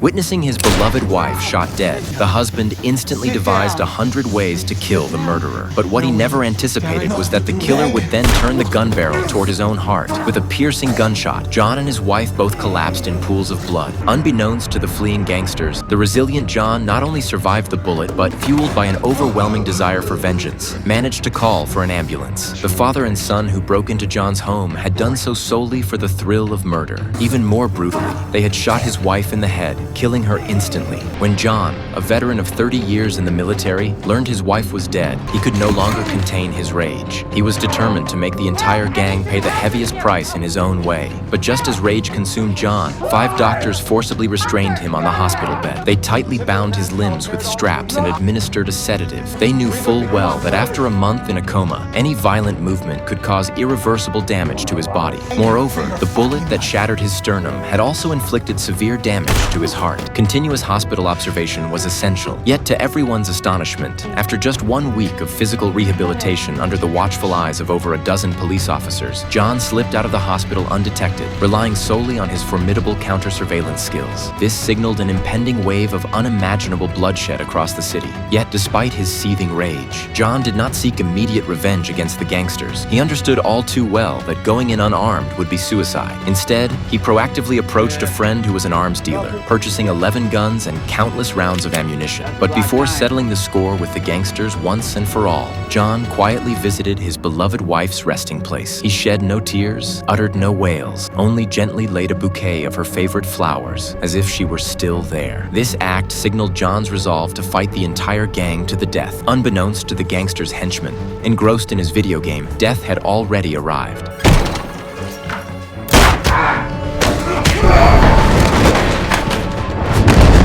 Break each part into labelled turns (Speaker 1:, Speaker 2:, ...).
Speaker 1: Witnessing his beloved wife shot dead, the husband instantly devised 100 ways to kill the murderer. But what he never anticipated was that the killer would then turn the gun barrel toward his own heart. With a piercing gunshot, John and his wife both collapsed in pools of blood. Unbeknownst to the fleeing gangsters, the resilient John not only survived the bullet, but, fueled by an overwhelming desire for vengeance, managed to call for an ambulance. The father and son who broke into John's home had done so solely for the thrill of murder. Even more brutally, they had shot his wife in the head, killing her instantly. When John, a veteran of 30 years in the military, learned his wife was dead, he could no longer contain his rage. He was determined to make the entire gang pay the heaviest price in his own way. But just as rage consumed John, 5 doctors forcibly restrained him on the hospital bed. They tightly bound his limbs with straps and administered a sedative. They knew full well that after a month in a coma, any violent movement could cause irreversible damage to his body. Moreover, the bullet that shattered his sternum had also inflicted severe damage to his heart. Continuous hospital observation was essential. Yet to everyone's astonishment, after just 1 week of physical rehabilitation under the watchful eyes of over a dozen police officers, John slipped out of the hospital undetected, relying solely on his formidable counter-surveillance skills. This signaled an impending wave of unimaginable bloodshed across the city. Yet, despite his seething rage, John did not seek immediate revenge against the gangsters. He understood all too well that going in unarmed would be suicide. Instead, he proactively approached a friend who was an arms dealer, purchasing 11 guns and countless rounds of ammunition. But before settling the score with the gangsters once and for all, John quietly visited his beloved wife's resting place. He shed no tears, uttered no wails, only gently laid a bouquet of her favorite flowers, as if she were still there. This act signaled John's resolve to fight the entire gang to the death. Unbeknownst to the gangster's henchmen, engrossed in his video game, death had already arrived.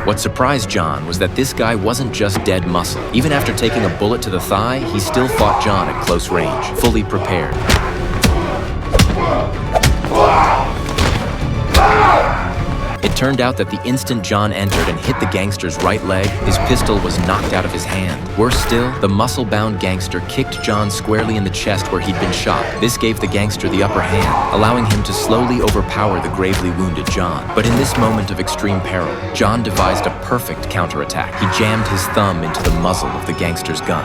Speaker 1: What surprised John was that this guy wasn't just dead muscle. Even after taking a bullet to the thigh, he still fought John at close range, fully prepared. It turned out that the instant John entered and hit the gangster's right leg, his pistol was knocked out of his hand. Worse still, the muscle-bound gangster kicked John squarely in the chest where he'd been shot. This gave the gangster the upper hand, allowing him to slowly overpower the gravely wounded John. But in this moment of extreme peril, John devised a perfect counterattack. He jammed his thumb into the muzzle of the gangster's gun.